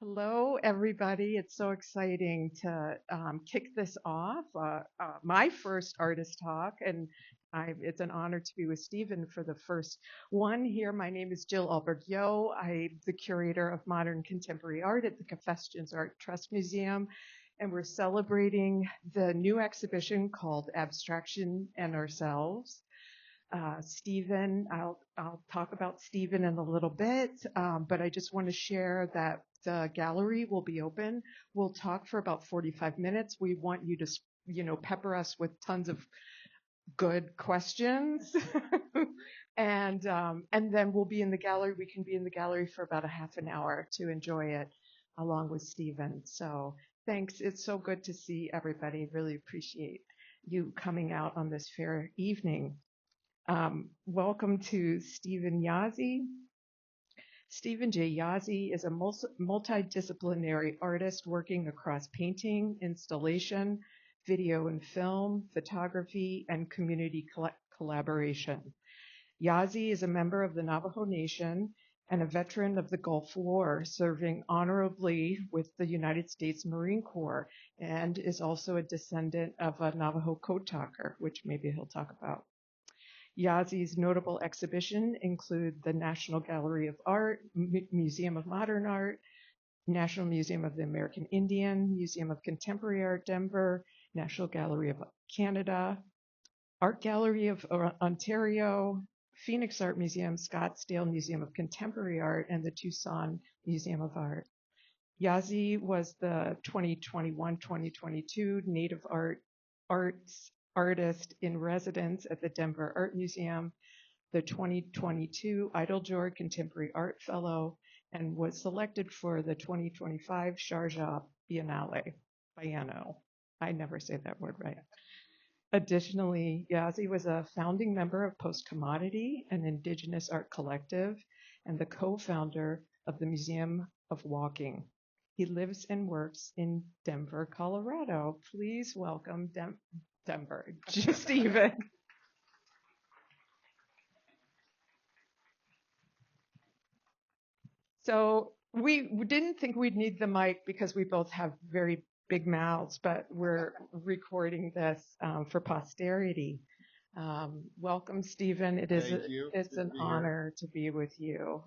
Hello, everybody. It's so exciting to kick this off. My first artist talk, and it's an honor to be with Steven for the first one here. My name is Jill Ahlberg Yohe. I'm the curator of modern contemporary art at the Cafesjian Art Trust Museum, and we're celebrating the new exhibition called Abstraction and Ourselves. Steven, I'll talk about Steven in a little bit, but I just want to share that the gallery will be open. We'll talk for about 45 minutes. We want you to, pepper us with tons of good questions. And then we'll be in the gallery. We can be in the gallery for about a half an hour to enjoy it along with Steven. So thanks. It's so good to see everybody. Really appreciate you coming out on this fair evening. Welcome to Steven Yazzie. Steven J. Yazzie is a multidisciplinary artist working across painting, installation, video and film, photography, and community collaboration. Yazzie is a member of the Navajo Nation and a veteran of the Gulf War, serving honorably with the United States Marine Corps, and is also a descendant of a Navajo code talker, which maybe he'll talk about. Yazzie's notable exhibition include the National Gallery of Art, Museum of Modern Art, National Museum of the American Indian, Museum of Contemporary Art, Denver, National Gallery of Canada, Art Gallery of Ontario, Phoenix Art Museum, Scottsdale Museum of Contemporary Art, and the Tucson Museum of Art. Yazzie was the 2021-2022 Native Arts Artist in Residence at the Denver Art Museum, the 2022 Eiteljorg Contemporary Art Fellow, and was selected for the 2025 Sharjah Biennale. I never say that word right. Additionally, Yazzie was a founding member of Post Commodity, an indigenous art collective, and the co-founder of the Museum of Walking. He lives and works in Denver, Colorado. Please welcome Denver, Steven. So we didn't think we'd need the mic because we both have very big mouths, but we're recording this for posterity. Welcome, Steven. Thank you. It's Good to an be here. honor to be with you.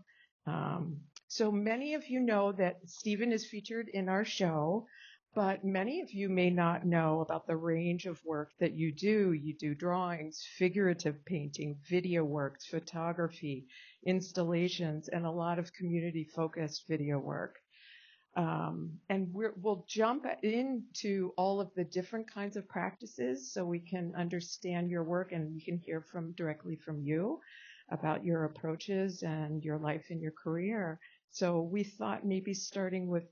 So many of you know that Steven is featured in our show, but many of you may not know about the range of work that you do. You do drawings, figurative painting, video works, photography, installations, and a lot of community-focused video work. And we'll jump into all of the different kinds of practices so we can understand your work and we can hear directly from you about your approaches and your life and your career. So we thought maybe starting with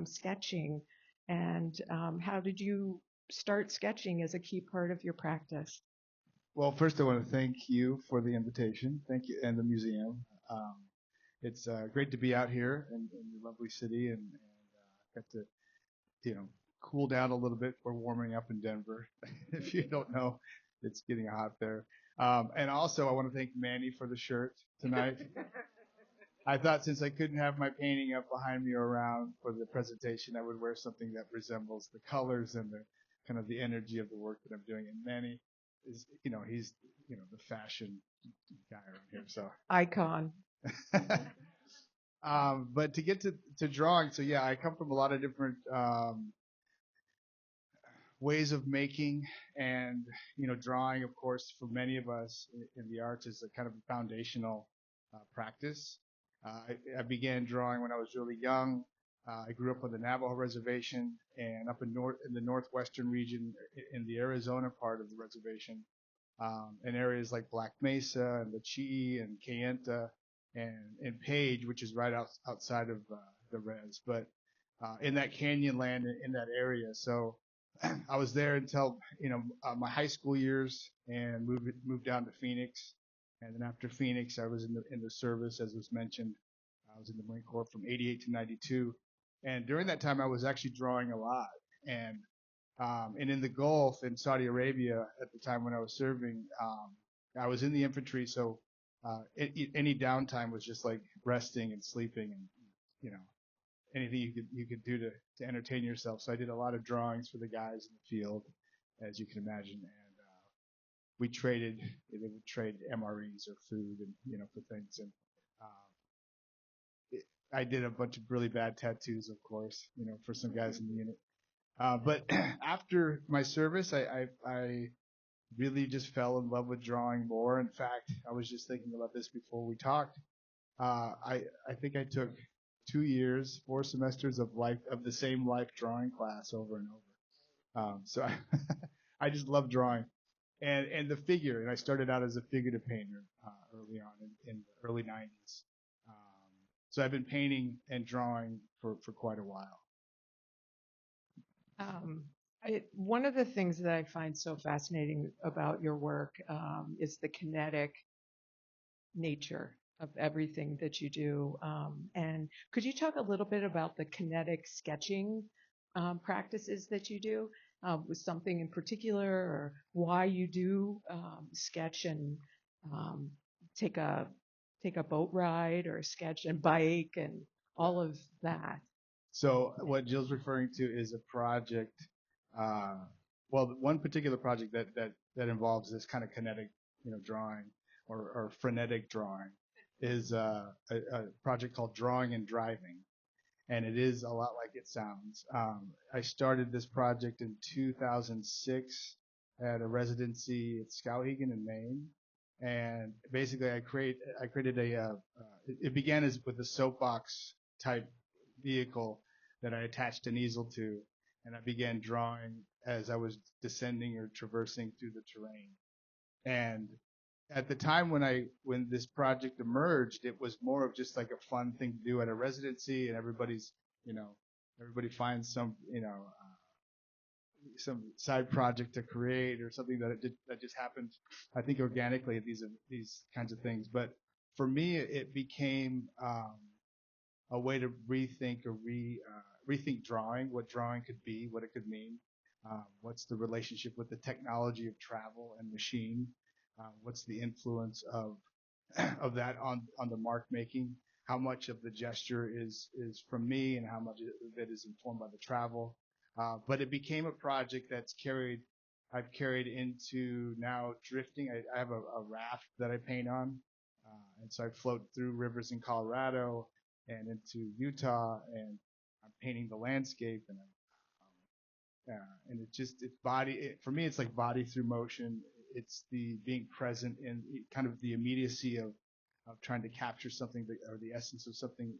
sketching and how did you start sketching as a key part of your practice? Well, first I want to thank you for the invitation. Thank you, and the museum. Um, it's great to be out here in your lovely city, and got to, cool down a little bit. We're warming up in Denver. If you don't know, it's getting hot there. And also, I want to thank Manny for the shirt tonight. I thought since I couldn't have my painting up behind me or around for the presentation, I would wear something that resembles the colors and the kind of the energy of the work that I'm doing. And Manny is, he's, the fashion guy around here. So Icon. But to get to drawing, so yeah, I come from a lot of different ways of making, and drawing, of course, for many of us in the arts is a kind of a foundational practice. I began drawing when I was really young. I grew up on the Navajo reservation and up in the northwestern region in the Arizona part of the reservation, in areas like Black Mesa and Lachee and Kayenta and Page, which is right outside of the res, but in that canyon land in that area. So I was there until my high school years and moved down to Phoenix. And then after Phoenix, I was in the service, as was mentioned. I was in the Marine Corps from '88 to '92, and during that time, I was actually drawing a lot. And in the Gulf in Saudi Arabia at the time when I was serving, I was in the infantry, so any downtime was just like resting and sleeping, and anything you could do to entertain yourself. So I did a lot of drawings for the guys in the field, as you can imagine, and we traded. They would trade MREs or food, and for things. And I did a bunch of really bad tattoos, of course, for some guys in the unit. But after my service, I really just fell in love with drawing more. In fact, I was just thinking about this before we talked. I think I took 2 years, 4 semesters of the same life drawing class over and over. So I just love drawing, and the figure. And I started out as a figurative painter early on in the early '90s. So I've been painting and drawing for quite a while. Um, One of the things that I find so fascinating about your work is the kinetic nature of everything that you do. And could you talk a little bit about the kinetic sketching practices that you do? Was something in particular, or why you do sketch and um, take a boat ride, or sketch and bike, and all of that? So what Jill's referring to is a project, well, one particular project that involves this kind of kinetic, drawing or frenetic drawing is a project called Drawing and Driving, and it is a lot like it sounds. I started this project in 2006 at a residency at Skowhegan in Maine, and basically I created it began with a soapbox type vehicle that I attached an easel to, and I began drawing as I was descending or traversing through the terrain. And at the time when this project emerged, it was more of just like a fun thing to do at a residency, and everybody finds some side project to create or something that just happened, I think, organically at these kinds of things. But for me, it became a way to rethink or rethink drawing, what drawing could be, what it could mean, what's the relationship with the technology of travel and machine, what's the influence of that on the mark making, how much of the gesture is from me and how much of it is informed by the travel. But it became a project I've carried into now drifting. I have a raft that I paint on, and so I float through rivers in Colorado and into Utah, and I'm painting the landscape, and for me, it's like body through motion. It's the being present in kind of the immediacy of trying to capture something or the essence of something,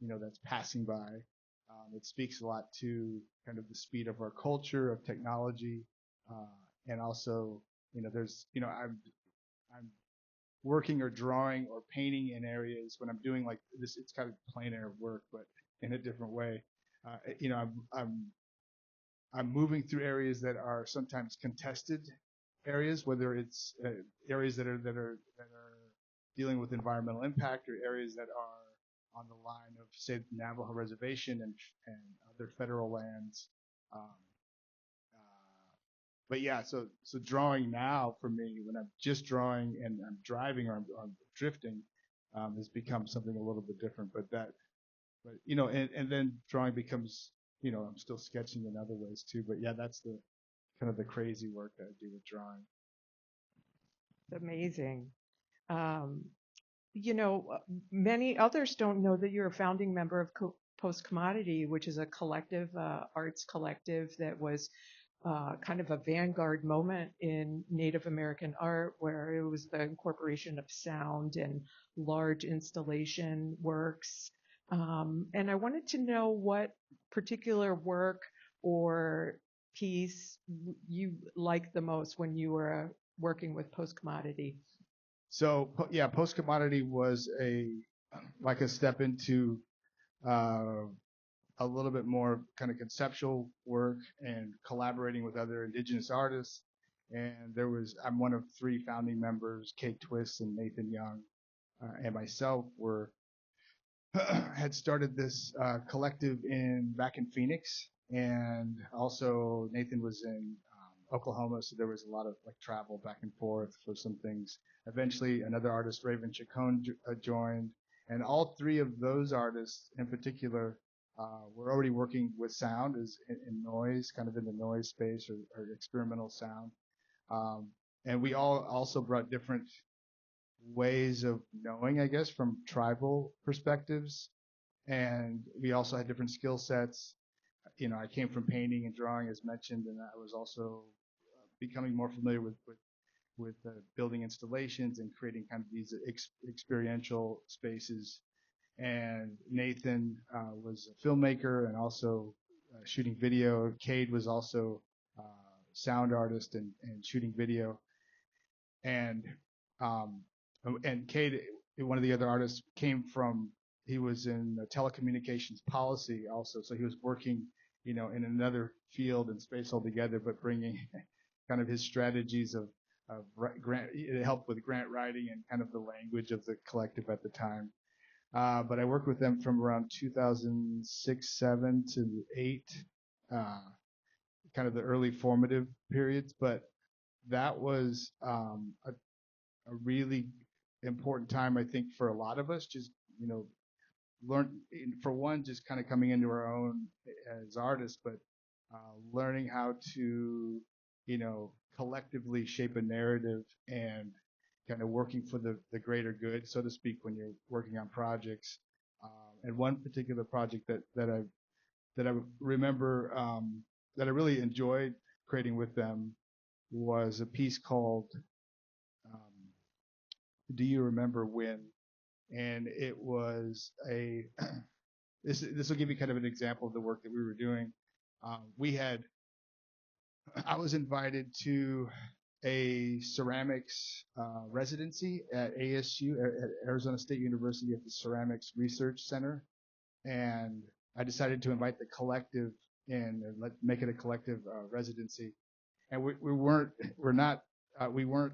that's passing by. It speaks a lot to kind of the speed of our culture, of technology, and also, I'm working or drawing or painting in areas when I'm doing like this. It's kind of plein air work, but in a different way. I'm moving through areas that are sometimes contested areas, whether it's areas that are dealing with environmental impact, or areas that are on the line of, say, the Navajo reservation and other federal lands. Um, but yeah, so drawing now for me, when I'm just drawing and I'm driving or I'm drifting, has become something a little bit different. And then drawing becomes, I'm still sketching in other ways too. But yeah, that's the kind of the crazy work that I do with drawing. Amazing. Um, Many others don't know that you're a founding member of Post Commodity, which is a collective, arts collective that was kind of a vanguard moment in Native American art, where it was the incorporation of sound and large installation works. And I wanted to know what particular work or piece you liked the most when you were working with Post Commodity. So yeah, Post Commodity was like a step into a little bit more kind of conceptual work and collaborating with other indigenous artists. And I'm one of 3 founding members. Kate Twist and Nathan Young and myself had started this collective back in Phoenix, and also Nathan was in Oklahoma, so there was a lot of like travel back and forth for some things. Eventually, another artist, Raven Chacon, joined, and all 3 of those artists in particular we're already working with sound in noise, kind of in the noise space or experimental sound. And we all also brought different ways of knowing, I guess, from tribal perspectives. And we also had different skill sets. I came from painting and drawing, as mentioned, and I was also becoming more familiar with building installations and creating kind of these experiential spaces. And Nathan was a filmmaker and also shooting video. Cade was also sound artist and shooting video. And Cade, one of the other artists, he was in telecommunications policy also, so he was working, in another field and space altogether, but bringing kind of his strategies of grant, it helped with grant writing and kind of the language of the collective at the time. But I worked with them from around 2006, 7 to 8, kind of the early formative periods. But that was a really important time, I think, for a lot of us. Just learn, for one, just kind of coming into our own as artists, but learning how to collectively shape a narrative and kind of working for the greater good, so to speak, when you're working on projects. And one particular project that I remember that I really enjoyed creating with them was a piece called "Do You Remember When?" And it was this will give you kind of an example of the work that we were doing. I was invited to a ceramics residency at ASU, at Arizona State University, at the Ceramics Research Center, and I decided to invite the collective in and make it a collective residency. And we weren't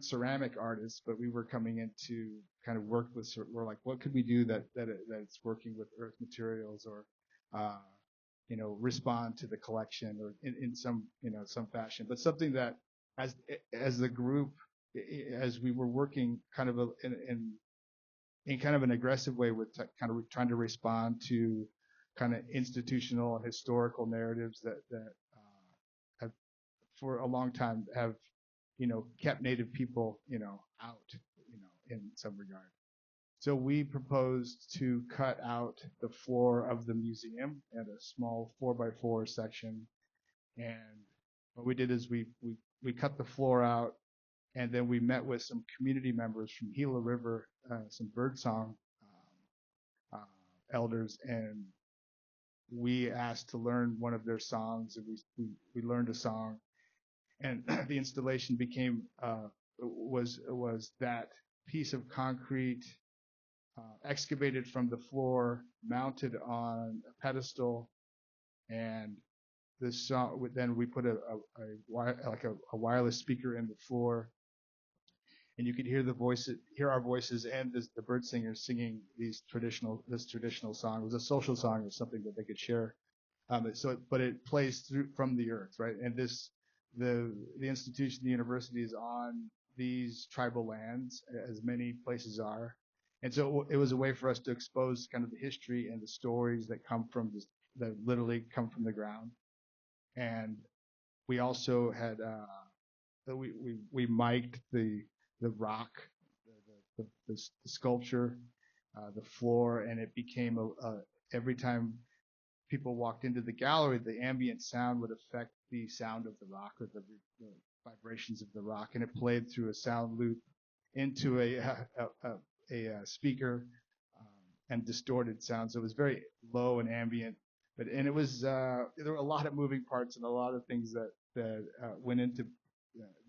ceramic artists, but we were coming in to kind of work with. We're like, what could we do that's working with earth materials, or respond to the collection, or in some some fashion, but something that as the group, as we were working kind of in kind of an aggressive way with kind of trying to respond to kind of institutional and historical narratives that have for a long time have kept Native people out in some regard. So we proposed to cut out the floor of the museum at a small 4x4 section, and what we did is we cut the floor out, and then we met with some community members from Gila River, some birdsong elders, and we asked to learn one of their songs, and we learned a song, and the installation became was that piece of concrete excavated from the floor, mounted on a pedestal, and the song. Then we put a wireless speaker in the floor, and you could hear our voices, and the bird singers singing this traditional song. It was a social song or something that they could share. But it plays through from the earth, right? And the institution, the university, is on these tribal lands, as many places are. And so it was a way for us to expose kind of the history and the stories that come from that literally come from the ground. And we also had we mic'd the rock, the sculpture, the floor, and it became every time people walked into the gallery, the ambient sound would affect the sound of the rock, or the vibrations of the rock, and it played through a sound loop into a speaker, and distorted sound. So it was very low and ambient, and it was there were a lot of moving parts and a lot of things that went into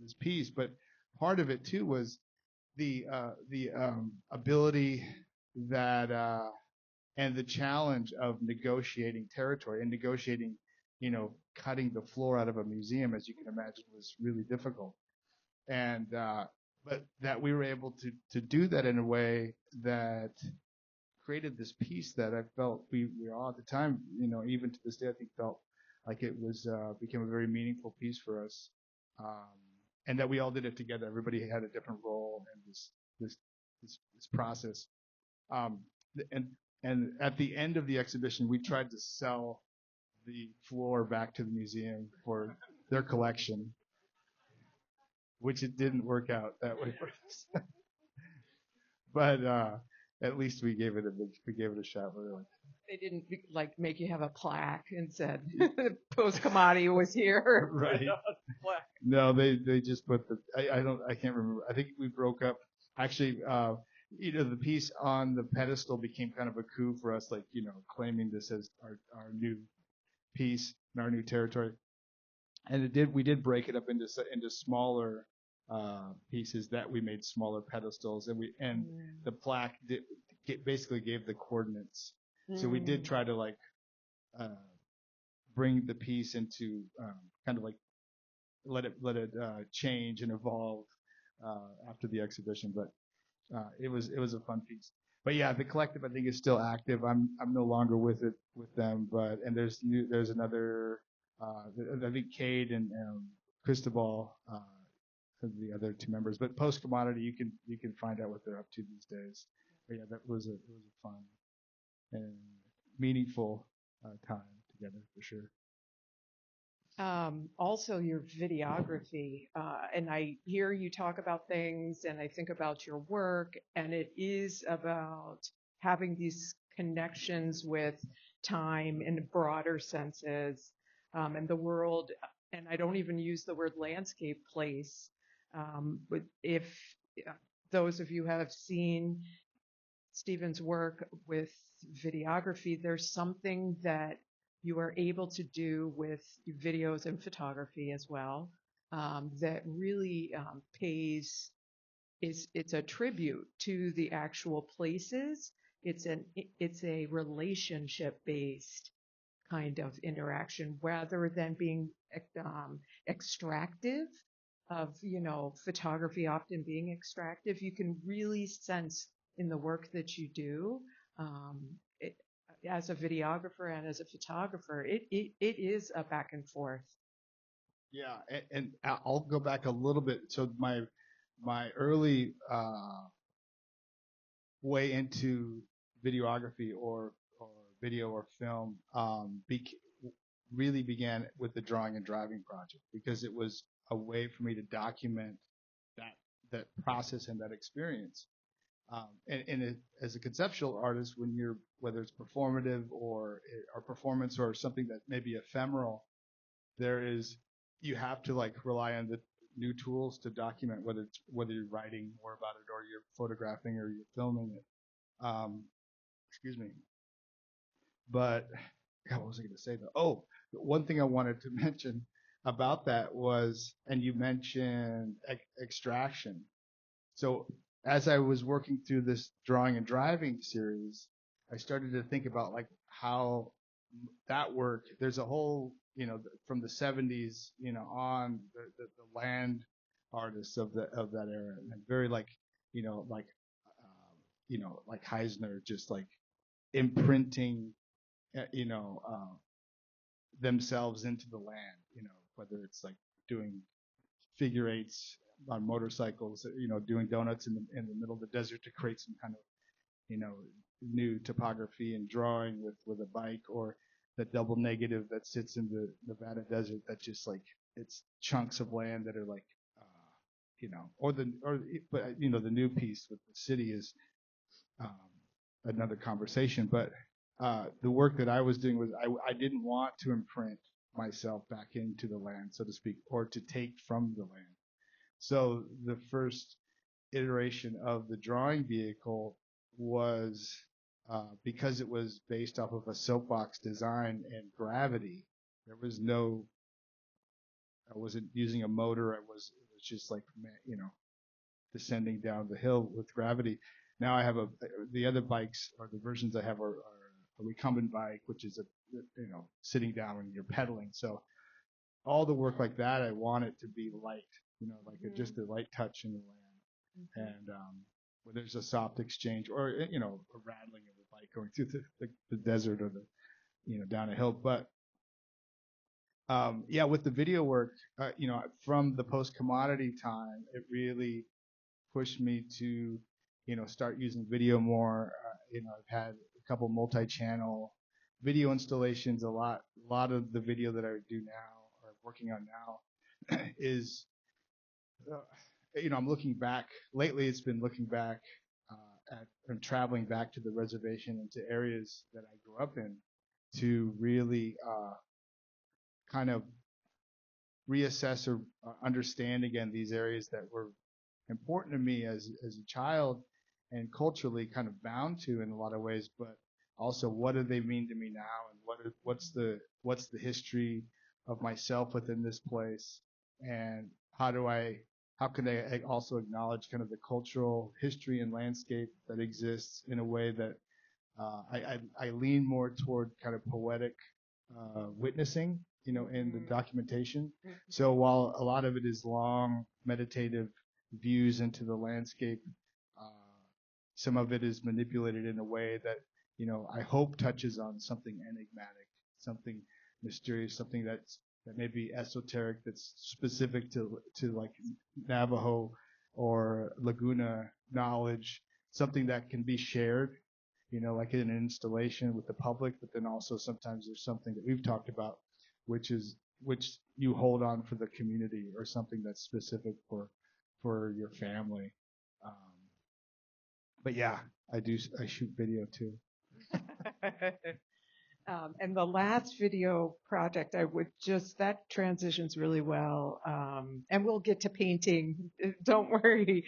this piece. But part of it too was the ability that and the challenge of negotiating territory and negotiating, cutting the floor out of a museum, as you can imagine, was really difficult. And but that we were able to do that in a way that created this piece that I felt we all at the time, even to this day, I think felt like it was became a very meaningful piece for us, and that we all did it together. Everybody had a different role in this process. And And at the end of the exhibition, we tried to sell the floor back to the museum for their collection, which it didn't work out that way for us. But at least we gave it a shot. They didn't like make you have a plaque and said post commodity was here. Right. No, they just put I can't remember. I think we broke up. Actually, the piece on the pedestal became kind of a coup for us, like, claiming this as our new piece in our new territory. And we did break it up into smaller pieces that we made smaller pedestals, and the plaque basically gave the coordinates. So we did try to like bring the piece into kind of like let it change and evolve after the exhibition, but it was a fun piece. But yeah, the collective I think is still active. I'm no longer with them, and there's another I think Cade and Cristobal, the other two members. But post commodity, you can find out what they're up to these days. But yeah, it was a fun and meaningful time together for sure. Also your videography, and I hear you talk about things and I think about your work, and it is about having these connections with time in broader senses, and the world, and I don't even use the word landscape, place. But if those of you have seen Steven's work with videography, there's something that you are able to do with videos and photography as well, that really pays. It's a tribute to the actual places. It's a relationship based kind of interaction rather than being extractive of, photography often being extractive. You can really sense in the work that you do, um, it, as a videographer and as a photographer, it is a back and forth. Yeah, and I'll go back a little bit. So my early way into videography or video or film really began with the drawing and driving project, because it was a way for me to document that process and that experience. As a conceptual artist, whether it's performative or performance or something that may be ephemeral, you have to like rely on the new tools to document, whether you're writing more about it or you're photographing or you're filming it. Excuse me. But God, what was I going to say though? Oh, one thing I wanted to mention about that was, and you mentioned extraction. So as I was working through this drawing and driving series, I started to think about like how that work. There's a whole, from the 70s, on the land artists of that era, and very like, like Heisner, just like imprinting, you know, themselves into the land, whether it's like doing figure eights on motorcycles, doing donuts in the middle of the desert to create some kind of, new topography and drawing with a bike, or the double negative that sits in the Nevada desert that's just like, it's chunks of land that are like, but the new piece with the city is another conversation. But the work that I was doing was I didn't want to imprint myself back into the land, so to speak, or to take from the land. So the first iteration of the drawing vehicle was, because it was based off of a soapbox design and gravity, I wasn't using a motor. It was just like, descending down the hill with gravity. Now I have the other bikes, or the versions I have, are a recumbent bike, which is sitting down when you're pedaling. So all the work like that, I want it to be light, like just a light touch in the land, and where there's a soft exchange, or a rattling of the bike going through the desert, or down a hill. But yeah, with the video work, from the post commodity time, it really pushed me to, start using video more. I've had couple multi-channel video installations. A lot of the video that I do now or working on now is, I'm looking back. Lately, it's been looking back at and traveling back to the reservation and to areas that I grew up in to really kind of reassess or understand again these areas that were important to me as a child and culturally kind of bound to in a lot of ways, but also what do they mean to me now, and what's the history of myself within this place, and how can I also acknowledge kind of the cultural history and landscape that exists in a way that I lean more toward kind of poetic witnessing, in the documentation. So while a lot of it is long meditative views into the landscape, uh, some of it is manipulated in a way that, I hope touches on something enigmatic, something mysterious, something that may be esoteric, that's specific to like Navajo or Laguna knowledge, something that can be shared, like in an installation with the public, but then also sometimes there's something that we've talked about, which you hold on for the community or something that's specific for your family. Um, but yeah, I shoot video too. And the last video project, that transitions really well. And we'll get to painting, don't worry.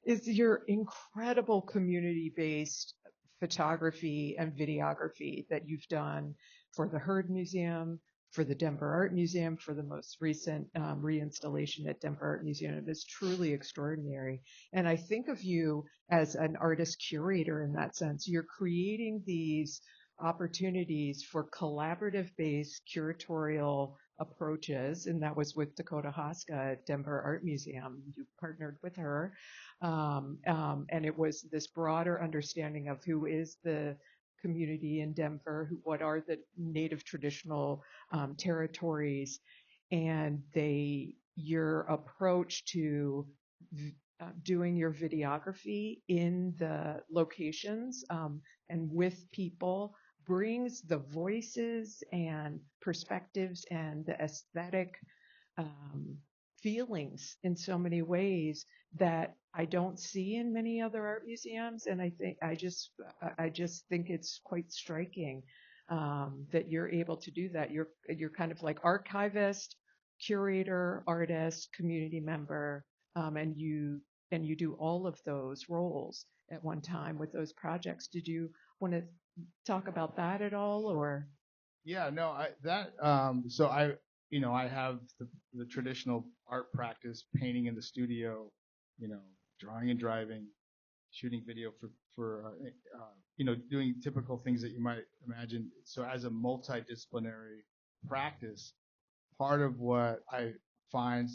Is your incredible community-based photography and videography that you've done for the Heard Museum, for the Denver Art Museum, for the most recent reinstallation at Denver Art Museum. It is truly extraordinary. And I think of you as an artist curator in that sense. You're creating these opportunities for collaborative-based curatorial approaches, and that was with Dakota Haska at Denver Art Museum. You partnered with her, and it was this broader understanding of who is the community in Denver, what are the native traditional territories, and your approach to doing your videography in the locations and with people brings the voices and perspectives and the aesthetic feelings in so many ways that I don't see in many other art museums. And I just think it's quite striking that you're able to do that. You're kind of like archivist, curator, artist, community member, and you do all of those roles at one time with those projects. Did you want to talk about that at all, or? Yeah, no, I have the traditional art practice, painting in the studio, drawing and driving, shooting video doing typical things that you might imagine. So as a multidisciplinary practice, part of what I find,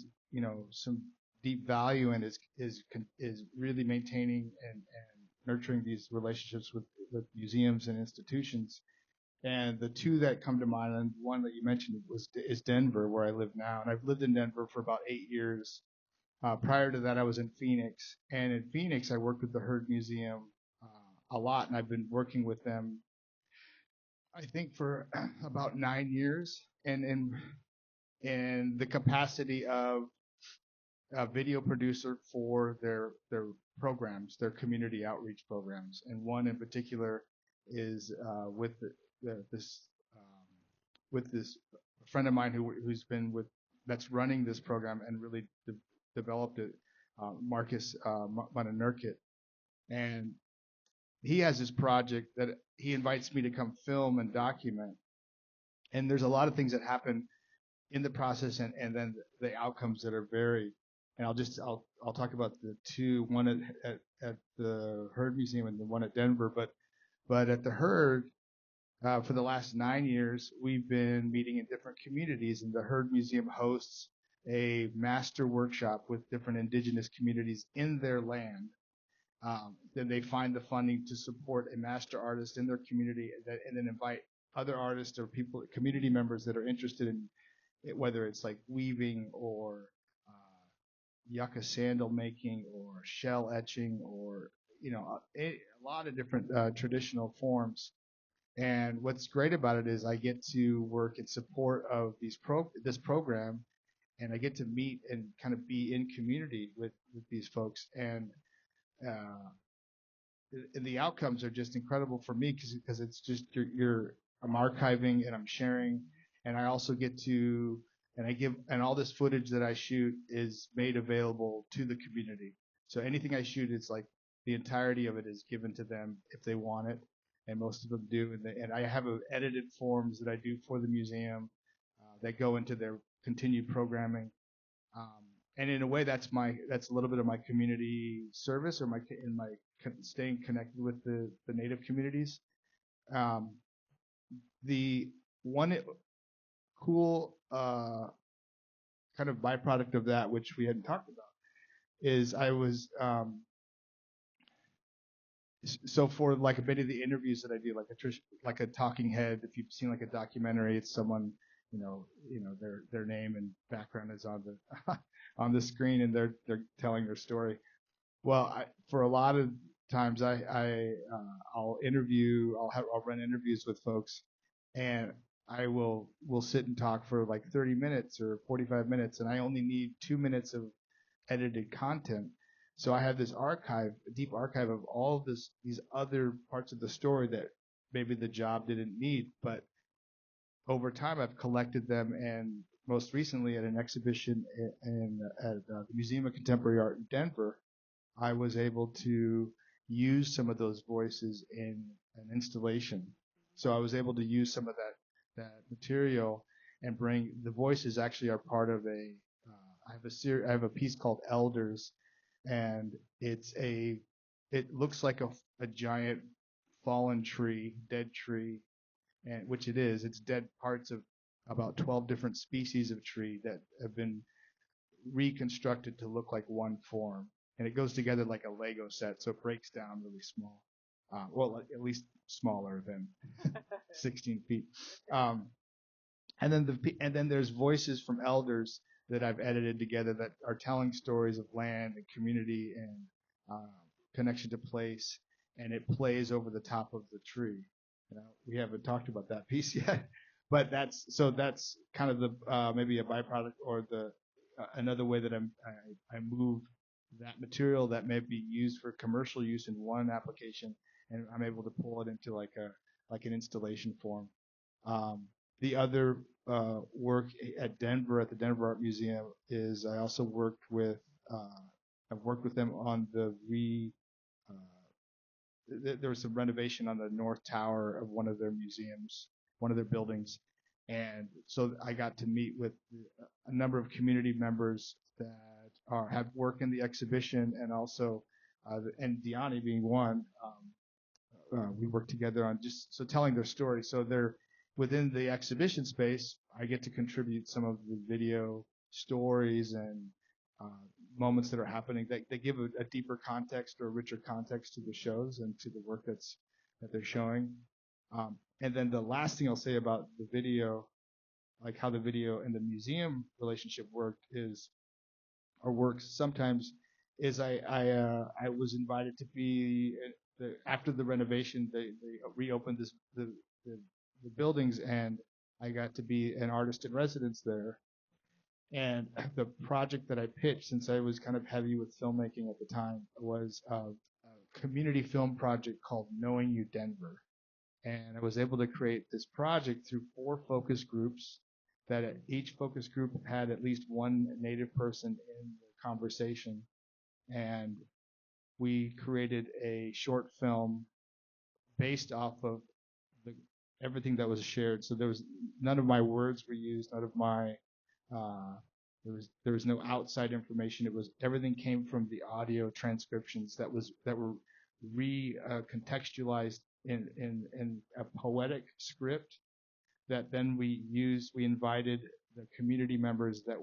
some deep value in is really maintaining and nurturing these relationships with museums and institutions. And the two that come to mind, and one that you mentioned is Denver, where I live now. And I've lived in Denver for about 8 years. Prior to that, I was in Phoenix. And in Phoenix, I worked with the Heard Museum a lot. And I've been working with them, I think, for about 9 years. And in the capacity of a video producer for their programs, their community outreach programs. And one in particular is with this friend of mine who's been that's running this program and really developed it, Marcus Mananurkit. And he has this project that he invites me to come film and document. And there's a lot of things that happen in the process and then the outcomes that are varied. And I'll talk about the two, one at the Heard Museum and the one at Denver. But at the Heard, for the last 9 years, we've been meeting in different communities, and the Heard Museum hosts a master workshop with different indigenous communities in their land. Then they find the funding to support a master artist in their community, and then invite other artists or people, community members that are interested in it, whether it's like weaving or yucca sandal making or shell etching or a lot of different traditional forms. And what's great about it is I get to work in support of this program, and I get to meet and kind of be in community with these folks. Uh, and the outcomes are just incredible for me because it's just I'm archiving and I'm sharing, and I also get to and all this footage that I shoot is made available to the community. So anything I shoot, it's like the entirety of it is given to them if they want it, and most of them do. And I have edited forms that I do for the museum that go into their continued programming. Um, and in a way, that's a little bit of my community service, or my staying connected with the native communities. Um, the one cool kind of byproduct of that, which we hadn't talked about, is I was so for like many of the interviews that I do, like a talking head. If you've seen like a documentary, it's someone, their name and background is on the on the screen, and they're telling their story. Well, for a lot of times, I'll run interviews with folks, and we'll sit and talk for like 30 minutes or 45 minutes, and I only need 2 minutes of edited content. So I have this a deep archive of all of these other parts of the story that maybe the job didn't need, but over time I've collected them, and most recently at an exhibition at the Museum of Contemporary Art in Denver, I was able to use some of those voices in an installation. So I was able to use some of that material and bring the voices actually are part of I have a piece called Elders, and it looks like a giant fallen tree, dead tree, and which it is. It's dead parts of about 12 different species of tree that have been reconstructed to look like one form, and it goes together like a Lego set, so it breaks down really small. Well, at least smaller than 16 feet. And then there's voices from elders that I've edited together that are telling stories of land and community and connection to place, and it plays over the top of the tree. We haven't talked about that piece yet, but that's kind of the maybe a byproduct or another way that I move that material that may be used for commercial use in one application, and I'm able to pull it into like an installation form. The other work at Denver, at the Denver Art Museum, is I also I've worked with them on there was some renovation on the North Tower of one of their museums, one of their buildings. And so I got to meet with a number of community members that have work in the exhibition, and also, and Diani being one, we work together on just telling their story. So they're within the exhibition space. I get to contribute some of the video stories and moments that are happening that give a deeper context or a richer context to the shows and to the work that they're showing. And then the last thing I'll say about the video, like how the video and the museum relationship works sometimes, is I was invited to be after the renovation, they reopened the buildings, and I got to be an artist in residence there. And the project that I pitched, since I was kind of heavy with filmmaking at the time, was a community film project called Knowing You Denver. And I was able to create this project through 4 focus groups that each focus group had at least one Native person in the conversation. And we created a short film based off of everything that was shared. So none of my words were used, none of my there was no outside information. Everything came from the audio transcriptions that were contextualized in a poetic script that then we invited the community members that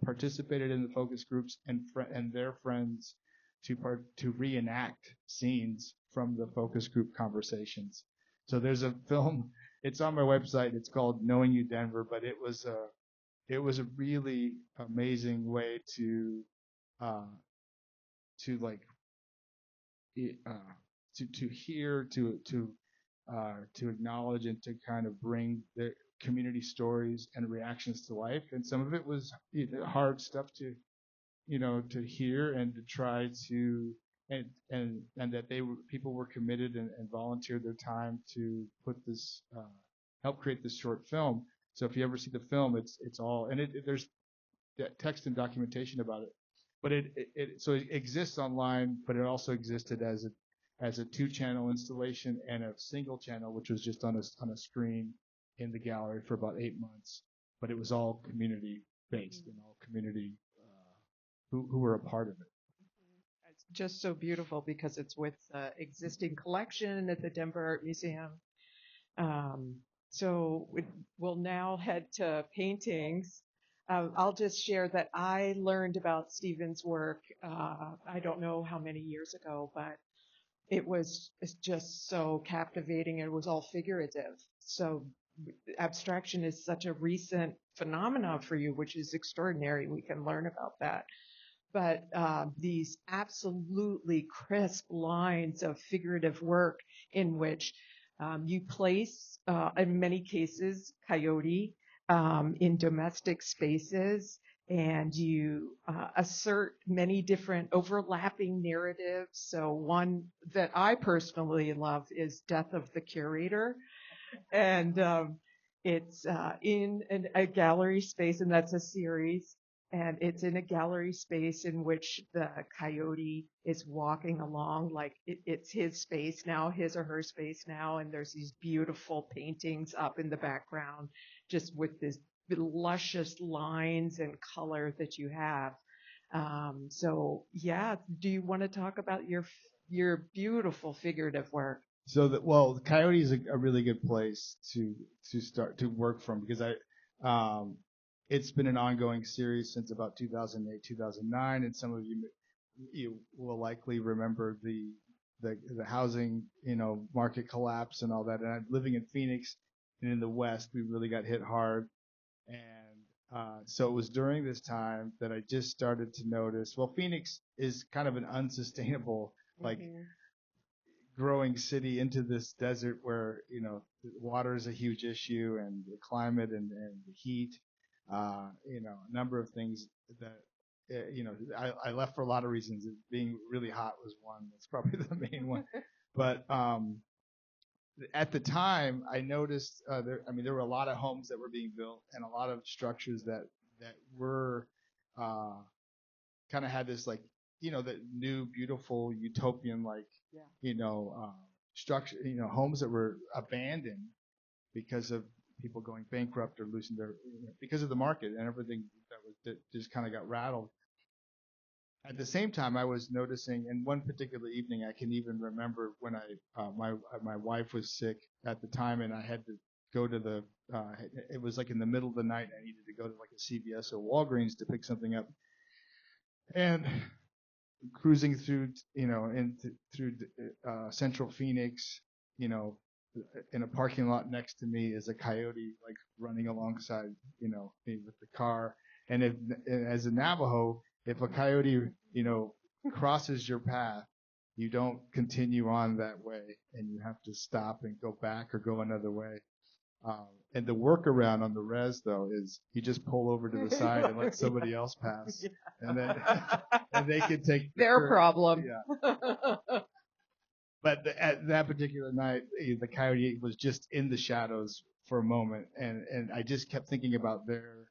participated in the focus groups and their friends to reenact scenes from the focus group conversations. So there's a film. It's on my website. It's called Knowing You Denver, but it was a really amazing way to like to hear, to acknowledge, and to kind of bring the community stories and reactions to life. And some of it was hard stuff to to hear and to try to and that people were committed and volunteered their time to put this help create this short film. So if you ever see the film, it's all and there's text and documentation about it, but so it exists online, but it also existed as a 2-channel installation and a single channel, which was just on a screen in the gallery for about 8 months. But it was all community based and all community who were a part of it. It's just so beautiful because it's with existing collection at the Denver Art Museum. Um, so we'll now head to paintings. I'll just share that I learned about Steven's work, I don't know how many years ago, but it's just so captivating. It was all figurative. So abstraction is such a recent phenomenon for you, which is extraordinary. We can learn about that. But these absolutely crisp lines of figurative work in which you place, in many cases, coyote in domestic spaces, and you assert many different overlapping narratives. So one that I personally love is Death of the Curator. And it's in a gallery space, and that's a series. And it's in a gallery space in which the coyote is walking along, like it's his space now, his or her space now. And there's these beautiful paintings up in the background, just with this luscious lines and color that you have. So yeah, do you want to talk about your beautiful figurative work? So the Coyote is a really good place to start to work from because it's been an ongoing series since about 2008, 2009, and some of you will likely remember the housing market collapse and all that. And I'm living in Phoenix, and in the West, we really got hit hard. And so it was during this time that I just started to notice. Well, Phoenix is kind of an unsustainable like growing city into this desert where water is a huge issue, and the climate and the heat, a number of things that I left for a lot of reasons. Being really hot was one. That's probably the main one. But at the time, I noticed there were a lot of homes that were being built and a lot of structures that were kind of had this like the new beautiful utopian like structure, homes that were abandoned because of people going bankrupt or losing their because of the market and everything that just kind of got rattled. At the same time, I was noticing, in one particular evening, I can even remember when my wife was sick at the time, and I had to go to it was like in the middle of the night. I needed to go to like a CVS or Walgreens to pick something up, and cruising through, through Central Phoenix, in a parking lot next to me is a coyote like running alongside, me with the car. And as a Navajo, if a coyote, crosses your path, you don't continue on that way, and you have to stop and go back or go another way. And the workaround on the res though is you just pull over to the side and let somebody else pass, and then and they can take their problem. Yeah. But at that particular night, the coyote was just in the shadows for a moment, and I just kept thinking about their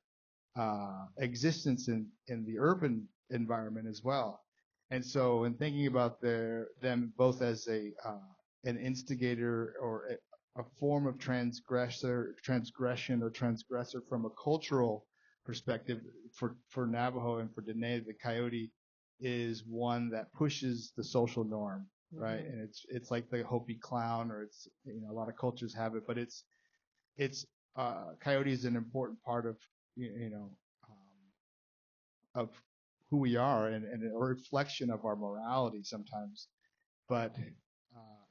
existence in the urban environment as well. And so, in thinking about them both as an instigator or a form of transgression or transgressor from a cultural perspective for Navajo and for Dene, the coyote is one that pushes the social norm, right? And it's like the Hopi clown, or it's a lot of cultures have it, but it's coyote is an important part of of who we are, and a reflection of our morality sometimes. But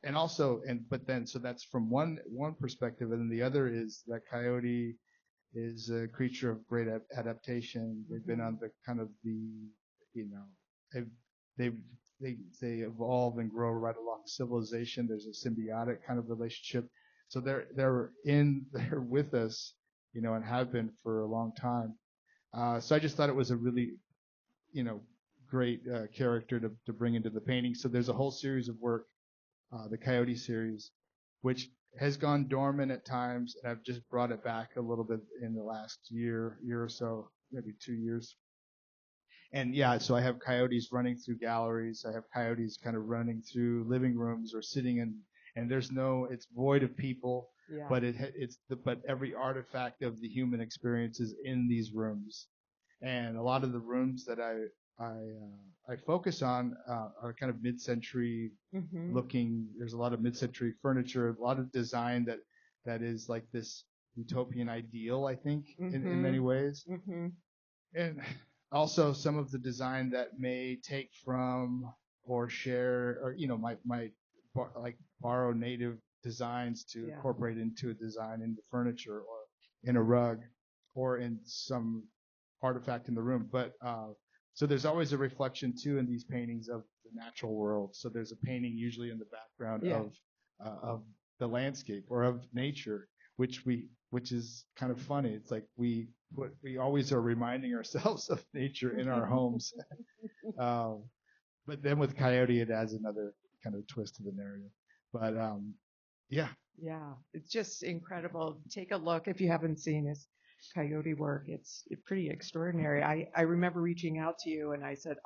and also but then so that's from one perspective, and then the other is that coyote is a creature of great adaptation. They've been on the kind of the they've they evolve and grow right along civilization. There's a symbiotic kind of relationship. So they're with us, and have been for a long time. So I just thought it was a really, great character to bring into the painting. So there's a whole series of work, the Coyote series, which has gone dormant at times, and I've just brought it back a little bit in the last year or so, maybe 2 years. And yeah, so I have coyotes running through galleries. I have coyotes kind of running through living rooms or sitting and it's void of people, Yeah. but every artifact of the human experience is in these rooms. And a lot of the rooms that I focus on are kind of mid-century looking. There's a lot of mid-century furniture, a lot of design that is like this utopian ideal, I think, in many ways. And also some of the design that may take from or share or might borrow native designs to incorporate into a design in the furniture or in a rug or in some artifact in the room. But so there's always a reflection too in these paintings of the natural world. So there's a painting usually in the background of the landscape or of nature, which is kind of funny. It's like we always are reminding ourselves of nature in our homes. But then with Coyote, it adds another kind of twist to the narrative. But yeah. Yeah, it's just incredible. Take a look if you haven't seen his Coyote work. It's pretty extraordinary. I remember reaching out to you and I said,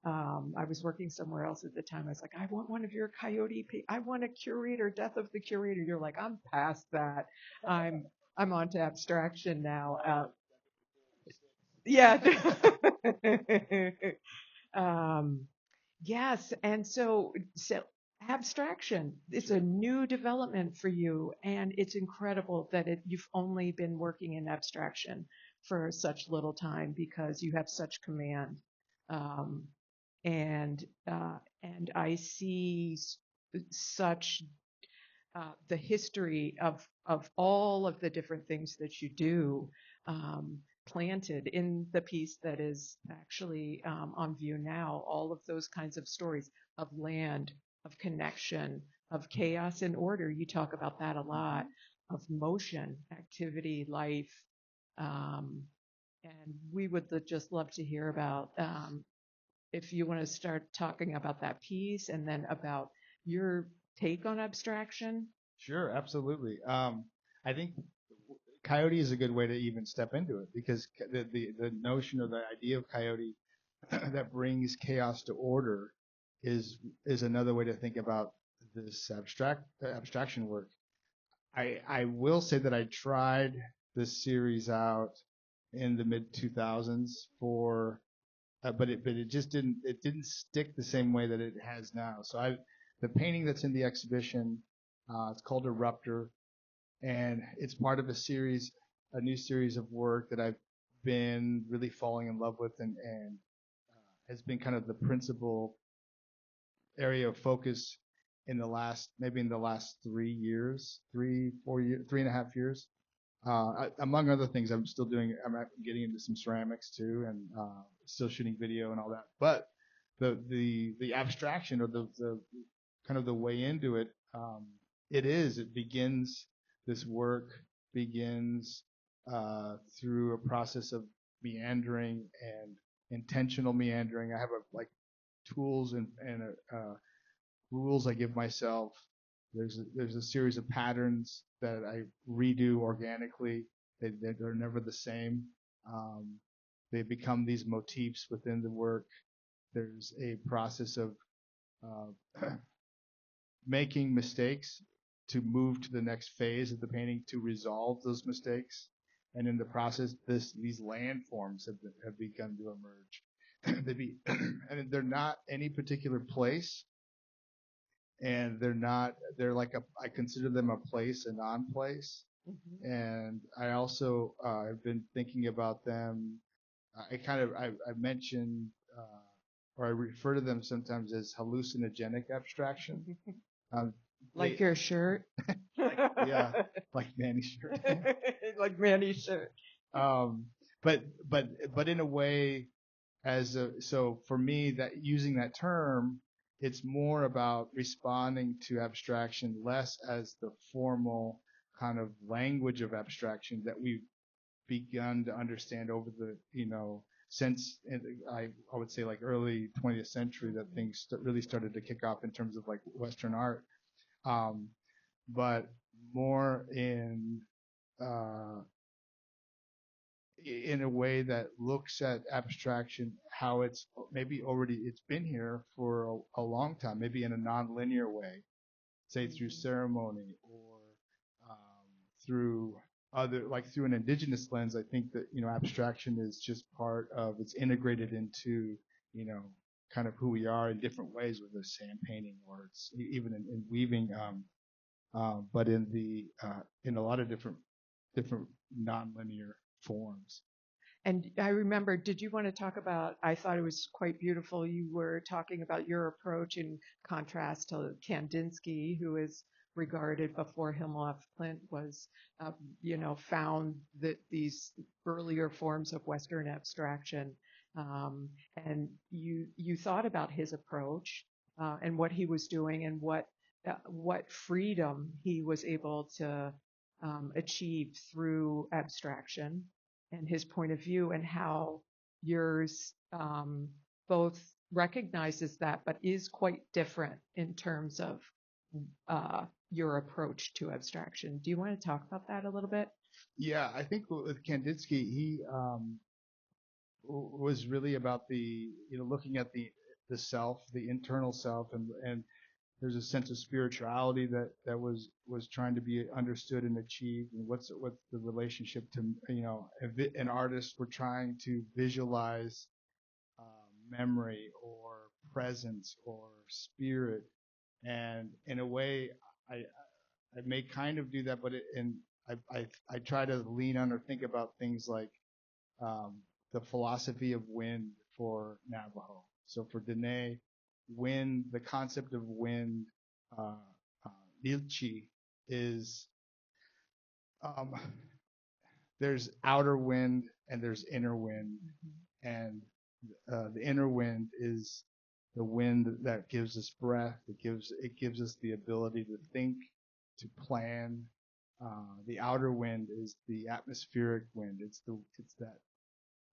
I was working somewhere else at the time. I was like, I want one of your Coyote. I want a Curator, Death of the Curator. You're like, I'm past that. I'm on to abstraction now. Yeah. Yes, and so abstraction is a new development for you, and it's incredible that you've only been working in abstraction for such little time because you have such command. Um, and I see such the history of all of the different things that you do planted in the piece that is actually on view now. All of those kinds of stories of land, of connection, of chaos and order. You talk about that a lot. Of motion, activity, life. And we would just love to hear about if you want to start talking about that piece and then about your take on abstraction. Sure, absolutely. I think Coyote is a good way to even step into it because the notion or the idea of Coyote that brings chaos to order is another way to think about this abstraction work. I will say that I tried this series out in the mid 2000s but it just didn't stick the same way that it has now. So the painting that's in the exhibition, it's called Erupter, and it's part of a new series of work that I've been really falling in love with and has been kind of the principal area of focus in the last 3 years, 3-4 years, 3.5 years. Among other things, I'm getting into some ceramics too, and still shooting video and all that. But the abstraction or the kind of the way into it, this work begins through a process of meandering and intentional meandering. I have tools and rules I give myself. There's a series of patterns that I redo organically. They're never the same. They become these motifs within the work. There's a process of making mistakes to move to the next phase of the painting to resolve those mistakes. And in the process, these landforms have begun to emerge. And they're not any particular place. And I consider them a place, a non-place. Mm-hmm. And I also have been thinking about them. I mentioned, or I refer to them sometimes as hallucinogenic abstraction. Like your shirt? Like Manny's shirt. Like Manny's shirt. But in a way, so for me, that using that term, it's more about responding to abstraction less as the formal kind of language of abstraction that we've begun to understand over the, since I would say like early 20th century that things really started to kick off in terms of like Western art, um, but more uh, in a way that looks at abstraction, how it's maybe it's been here for a long time, maybe in a nonlinear way, say through ceremony or through through an indigenous lens. I think that, abstraction is just part of, it's integrated into, kind of who we are in different ways, with a sand painting or it's even in weaving, but in a lot of different nonlinear forms. And I remember, did you want to talk about, I thought it was quite beautiful, you were talking about your approach in contrast to Kandinsky, who is regarded before Himmelhoff Klint was, found that these earlier forms of Western abstraction. And you thought about his approach and what he was doing and what freedom he was able to achieve through abstraction and his point of view, and how yours both recognizes that but is quite different in terms of your approach to abstraction. Do you want to talk about that a little bit? Yeah, I think with Kandinsky, he was really about looking at the self, the internal self, and there's a sense of spirituality that was trying to be understood and achieved, and what's the relationship to, an artist were trying to visualize memory or presence or spirit, and in a way I I may kind of do that, but I try to lean on or think about things like um, the philosophy of wind for Navajo. So for Dene, wind, the concept of wind, uh, uh, Nilchi, is um, there's outer wind and there's inner wind, and the inner wind is the wind that gives us breath. It gives us the ability to think, to plan. The outer wind is the atmospheric wind. It's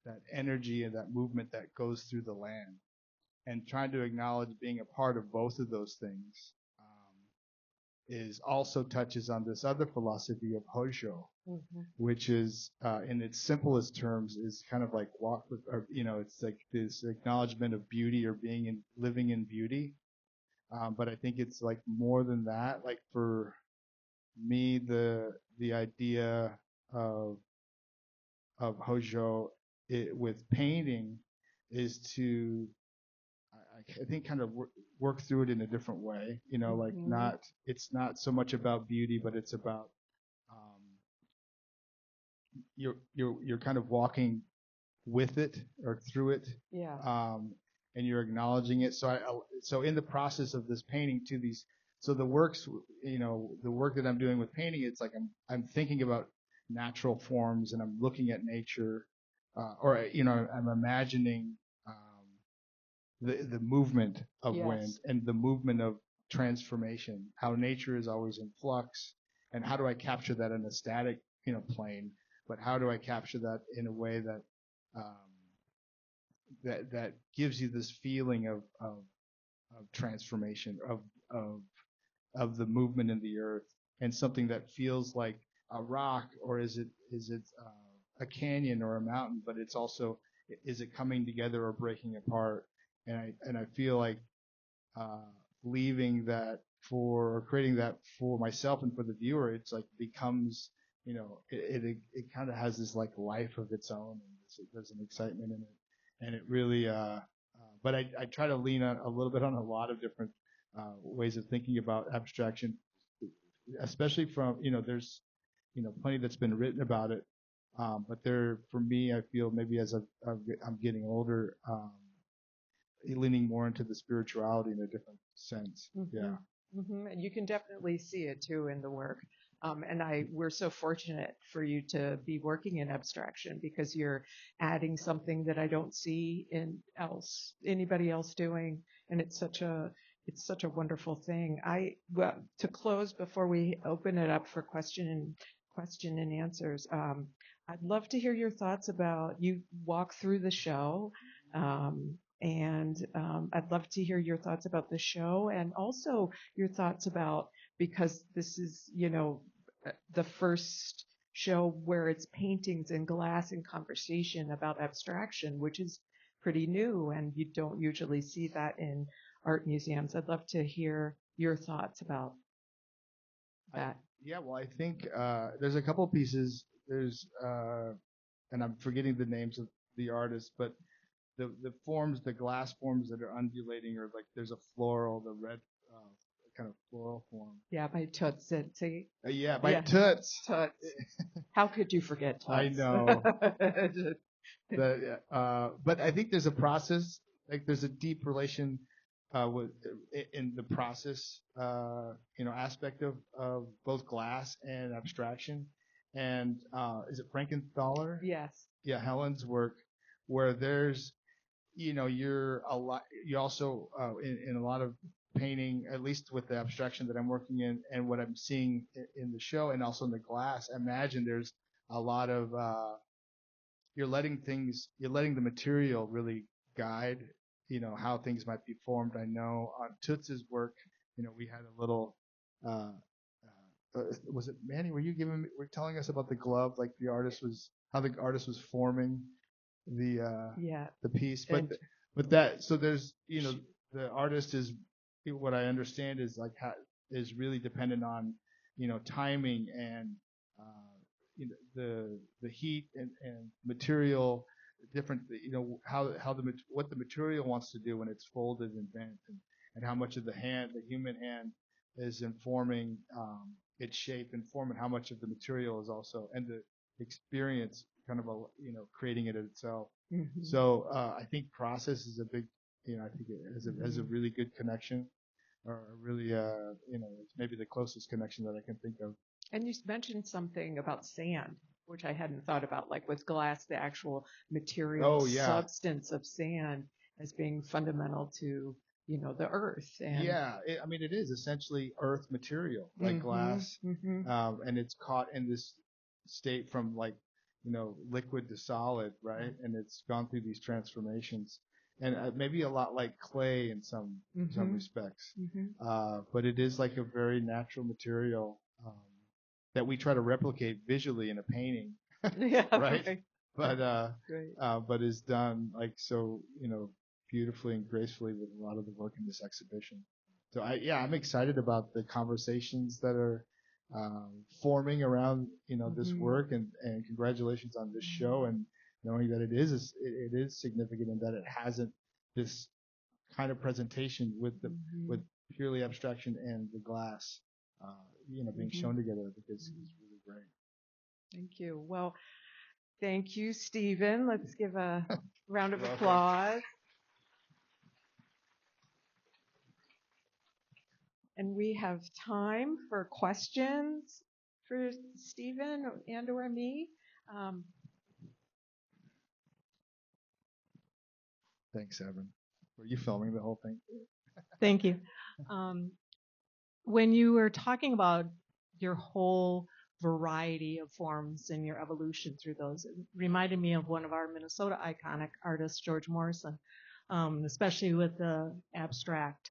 that energy and that movement that goes through the land. And trying to acknowledge being a part of both of those things is also touches on this other philosophy of Hojo, which is, in its simplest terms, is kind of like walk with, or, it's like this acknowledgement of beauty or living in beauty. But I think it's like more than that. Like for me, the idea of Hojo with painting is to, I think, kind of work through it in a different way. Like it's not so much about beauty, but it's about you're kind of walking with it or through it, Yeah. and you're acknowledging it. So in the process of this painting, so the work that I'm doing with painting, it's like I'm thinking about natural forms and I'm looking at nature, or I'm imagining the movement of wind and the movement of transformation, how nature is always in flux, and how do I capture that in a static plane, but how do I capture that in a way that um, that gives you this feeling of transformation, of the movement in the earth, and something that feels like a rock, or is it a canyon or a mountain, but it's also, is it coming together or breaking apart? And I feel like uh, leaving that for, or creating that for myself and for the viewer, it's like becomes, it kind of has this like life of its own, and there's an excitement in it, and it really, but I try to lean on a little bit on a lot of different ways of thinking about abstraction, especially from, there's, plenty that's been written about it, but for me, I feel maybe as I'm getting older, leaning more into the spirituality in a different sense. Yeah. And you can definitely see it too in the work. And we're so fortunate for you to be working in abstraction because you're adding something that I don't see in anybody else doing, and it's such a wonderful thing. Well, to close before we open it up for question and answers, I'd love to hear your thoughts about you walk through the show. And I'd love to hear your thoughts about the show and also your thoughts about, because this is, the first show where it's paintings and glass and conversation about abstraction, which is pretty new, and you don't usually see that in art museums. I'd love to hear your thoughts about that. Well, I think there's a couple pieces. There's, and I'm forgetting the names of the artists, but the forms, the glass forms that are undulating, or like there's a floral, the red kind of floral form. Yeah, by Toots. By Toots. Toots. How could you forget Toots? I know. But I think there's a process, like there's a deep relation in the process, aspect of both glass and abstraction. And is it Frankenthaler? Yes. Yeah, Helen's work, where there's, you're a lot. You also in a lot of painting, at least with the abstraction that I'm working in, and what I'm seeing in the show, and also in the glass. I imagine there's a lot of you're letting the material really guide, how things might be formed. I know on Toots's work, we had a little. Was it Manny? Were telling us about the glove, like how the artist was forming the piece, but that, so there's, the artist is, what I understand is like is really dependent on, timing and the heat and material, different, what the material wants to do when it's folded and bent, and how much of the human hand is informing its shape and form, and how much of the material is also, and the experience kind of creating it itself. Mm-hmm. So I think process is a big, I think it has a really good connection, or really, it's maybe the closest connection that I can think of. And you mentioned something about sand, which I hadn't thought about, like with glass, the actual material substance of sand as being fundamental to, the earth. And it is essentially earth material, like glass, and it's caught in this state from like, liquid to solid, right? And it's gone through these transformations, and maybe a lot like clay in some respects, but it is like a very natural material that we try to replicate visually in a painting, right? But is done like so, beautifully and gracefully with a lot of the work in this exhibition. So I'm excited about the conversations that are forming around, this work, and congratulations on this show, and knowing that it is significant, and that it hasn't this kind of presentation with purely abstraction and the glass, being shown together, because it's really great. Thank you. Well, thank you, Steven. Let's give a round of applause. And we have time for questions for Steven and or me. Thanks, Evan. Were you filming the whole thing? Thank you. When you were talking about your whole variety of forms and your evolution through those, it reminded me of one of our Minnesota iconic artists, George Morrison, especially with the abstract.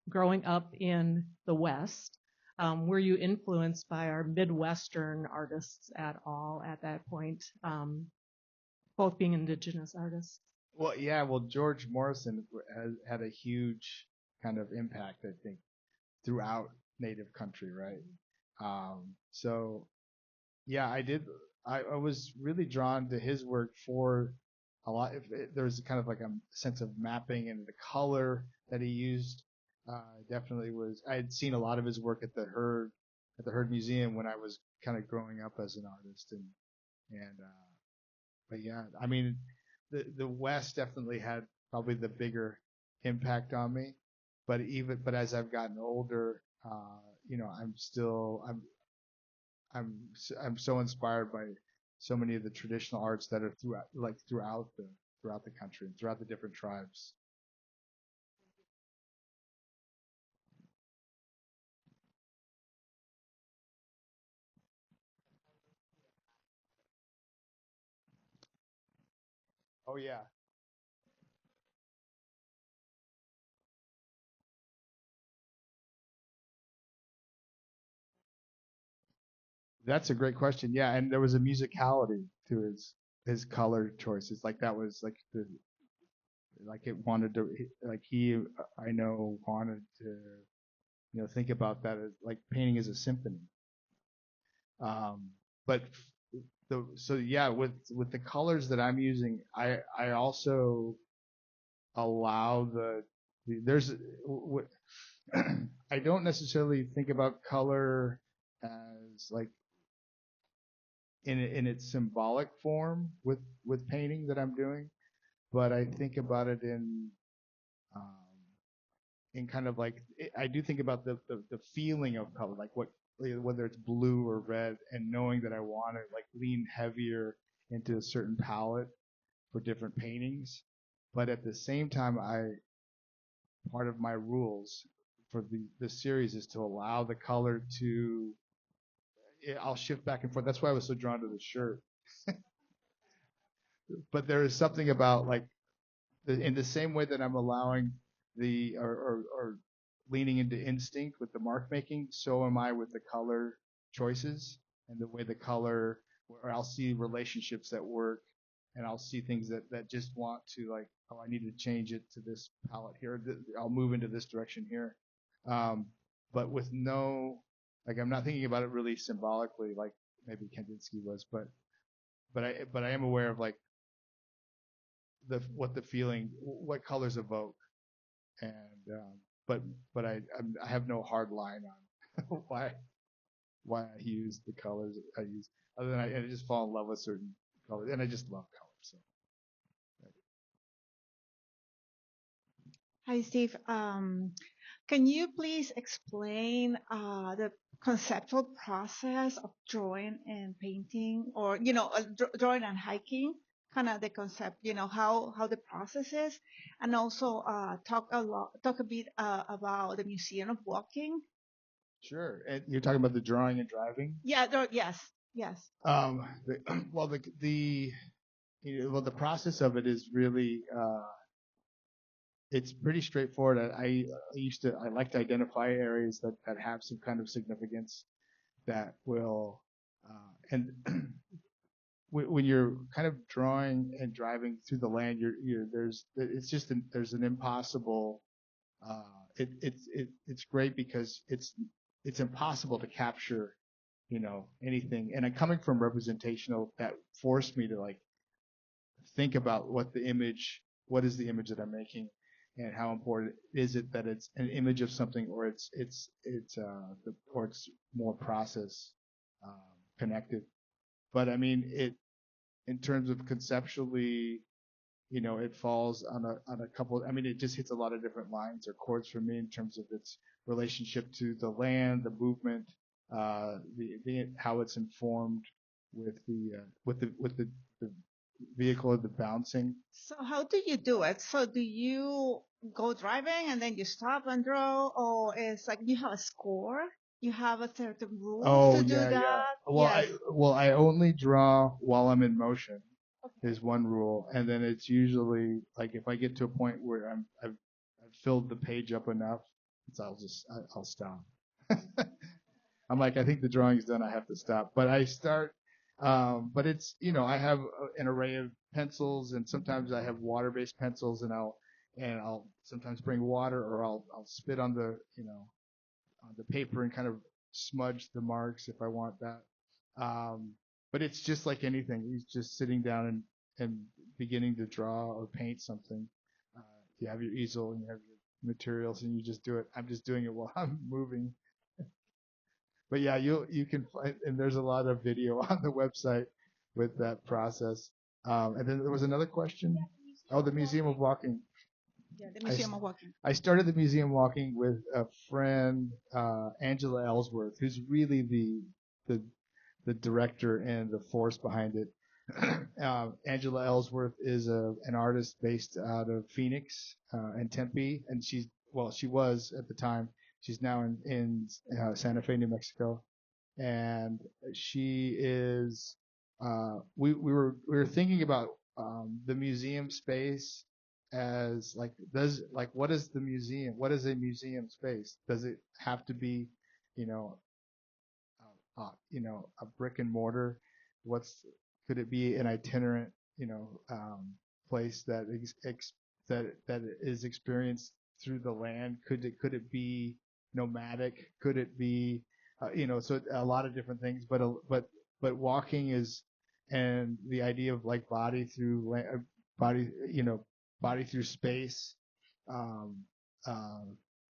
Growing up in the West, were you influenced by our Midwestern artists at all at that point, both being indigenous artists? Well, George Morrison had a huge kind of impact, I think, throughout Native country, right? I did. I was really drawn to his work for a lot. There was kind of like a sense of mapping, and the color that he used definitely was. I had seen a lot of his work at the Heard Museum when I was kind of growing up as an artist, the West definitely had probably the bigger impact on me. But as I've gotten older, I'm so inspired by so many of the traditional arts that are throughout the country and throughout the different tribes. Oh yeah. That's a great question. Yeah, and there was a musicality to his color choices. Like that was like it wanted to like he I know wanted to think about that as like painting as a symphony. But so yeah, with the colors that I'm using, I also allow there's I don't necessarily think about color as like in its symbolic form with painting that I'm doing, but I think about it um, in kind of like I do think about the feeling of color, like whether it's blue or red, and knowing that I want to like lean heavier into a certain palette for different paintings, but at the same time, part of my rules for the series is to allow the color to I'll shift back and forth. That's why I was so drawn to the shirt. But there is something about like in the same way that I'm allowing or leaning into instinct with the mark making, so am I with the color choices and the way the color, where I'll see relationships that work, and I'll see things that just want to like, oh, I need to change it to this palette here. I'll move into this direction here. But with no, like I'm not thinking about it really symbolically like maybe Kandinsky was, but I am aware of like what colors evoke, and but I have no hard line on why I use the colors I use, other than I just fall in love with certain colors, and I just love colors. So Hi, Steve. Can you please explain the conceptual process of drawing and painting, or drawing and hiking? Kind of the concept, how the process is, and also talk a bit about the Museum of Walking. sure, and you're talking about the drawing and driving. Yeah. Yes. Yes. Well, the process of it is really it's pretty straightforward. I like to identify areas that have some kind of significance that will and when you're kind of drawing and driving through the land, there's an impossible. It's great because it's impossible to capture anything. And I'm coming from representational, that forced me to like think about what is the image that I'm making, and how important is it that it's an image of something, or or it's more process connected. But I mean, in terms of conceptually, it falls on a couple. I mean, it just hits a lot of different lines or chords for me in terms of its relationship to the land, the movement, how it's informed with the vehicle of the bouncing. So how do you do it? So do you go driving and then you stop and draw, or it's like you have a score? You have a certain rules to do that? Yes. I only draw while I'm in motion is one rule, and then it's usually like if I get to a point where I've filled the page up enough, I'll stop. I'm like, I think the drawing's done. I have to stop, but I start. But it's I have an array of pencils, and sometimes I have water-based pencils, and I'll sometimes bring water, or I'll spit on on the paper and kind of smudge the marks if I want that. But it's just like anything. He's just sitting down and beginning to draw or paint something. You have your easel and you have your materials, and you just do it. I'm just doing it while I'm moving. But yeah, you can find, and there's a lot of video on the website with that process. And then there was another question. Oh, the Museum of Walking. Yeah, the Museum of Walking. I started the museum walking with a friend, Angela Ellsworth, who's really the director and the force behind it. Angela Ellsworth is an artist based out of Phoenix and Tempe, and she was at the time. She's now in Santa Fe, New Mexico, and she is. We were thinking about the museum space as what is the museum? What is a museum space? Does it have to be, you know, a brick and mortar? Could it be an itinerant, place that that is experienced through the land? Could it be nomadic? Could it be, so a lot of different things. But walking is, and the idea of like body through body through space, um,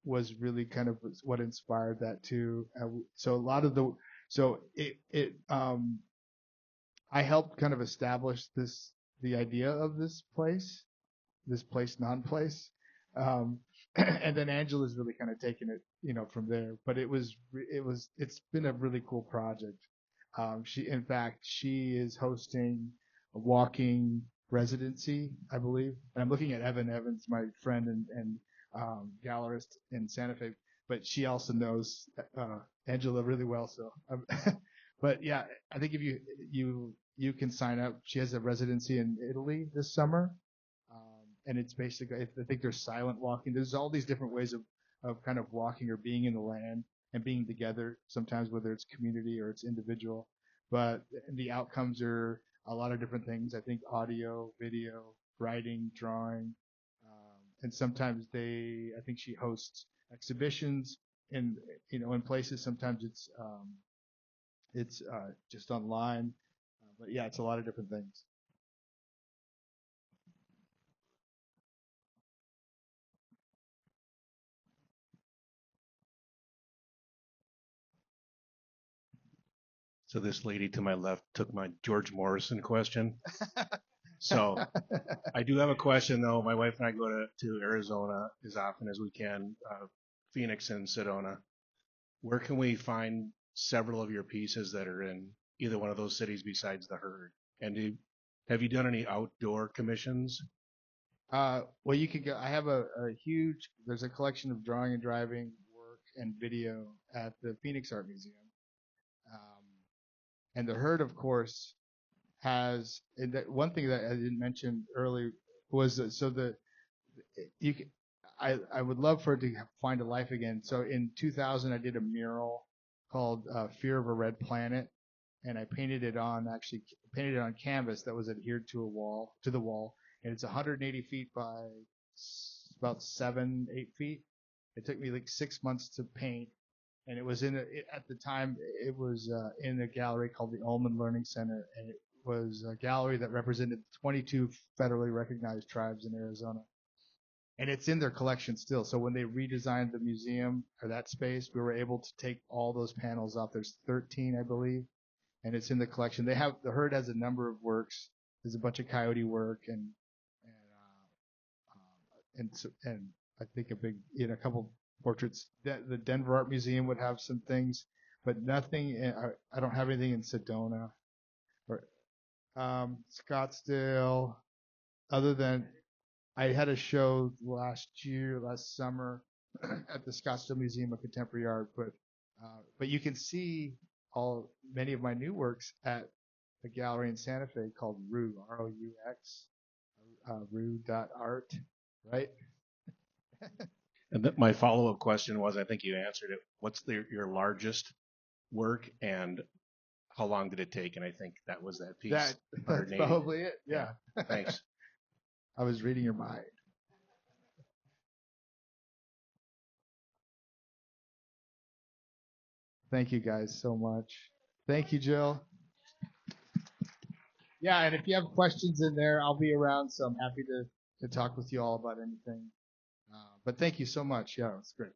was really kind of what inspired that too. So a lot of the so I helped kind of establish the idea of this place, non-place, and then Angela's really kind of taken it, from there. But it's been a really cool project. In fact, she is hosting a walking residency, I believe. And I'm looking at Evan Evans, my friend and gallerist in Santa Fe, but she also knows Angela really well. So, but yeah, I think if you can sign up. She has a residency in Italy this summer, and it's basically, I think there's silent walking. There's all these different ways of kind of walking or being in the land and being together. Sometimes whether it's community or it's individual, but the outcomes are a lot of different things. I think audio, video, writing, drawing, and sometimes I think she hosts exhibitions in places. Sometimes it's just online. But yeah, it's a lot of different things. So this lady to my left took my George Morrison question. So I do have a question though. My wife and I go to Arizona as often as we can, Phoenix and Sedona. Where can we find several of your pieces that are in either one of those cities besides the Herd? And have you done any outdoor commissions? Well, you could go. I have there's a collection of drawing and driving work and video at the Phoenix Art Museum. And the Herd, of course, has, and that one thing that I didn't mention earlier was I would love for it to find a life again. So in 2000, I did a mural called Fear of a Red Planet, and I painted it on canvas that was adhered to the wall, and it's 180 feet by about 7-8 feet. It took me like 6 months to paint, and it was at the time it was in a gallery called the Ullman Learning Center, and it was a gallery that represented 22 federally recognized tribes in Arizona. And it's in their collection still. So when they redesigned the museum or that space, we were able to take all those panels off. There's 13, I believe, and it's in the collection. The Herd has a number of works. There's a bunch of coyote work and I think a couple portraits. The Denver Art Museum would have some things, but nothing. I don't have anything in Sedona or Scottsdale, other than I had a show last summer, at the Scottsdale Museum of Contemporary Art. But you can see many of my new works at a gallery in Santa Fe called Roux, R-O-U-X, Roux.art, right? And my follow-up question was, I think you answered it. What's your largest work, and how long did it take? And I think that was that piece. That's probably it. Yeah. Thanks. I was reading your mind. Thank you guys so much. Thank you, Jill. Yeah, and if you have questions in there, I'll be around, so I'm happy to talk with you all about anything. But thank you so much. Yeah, it's great.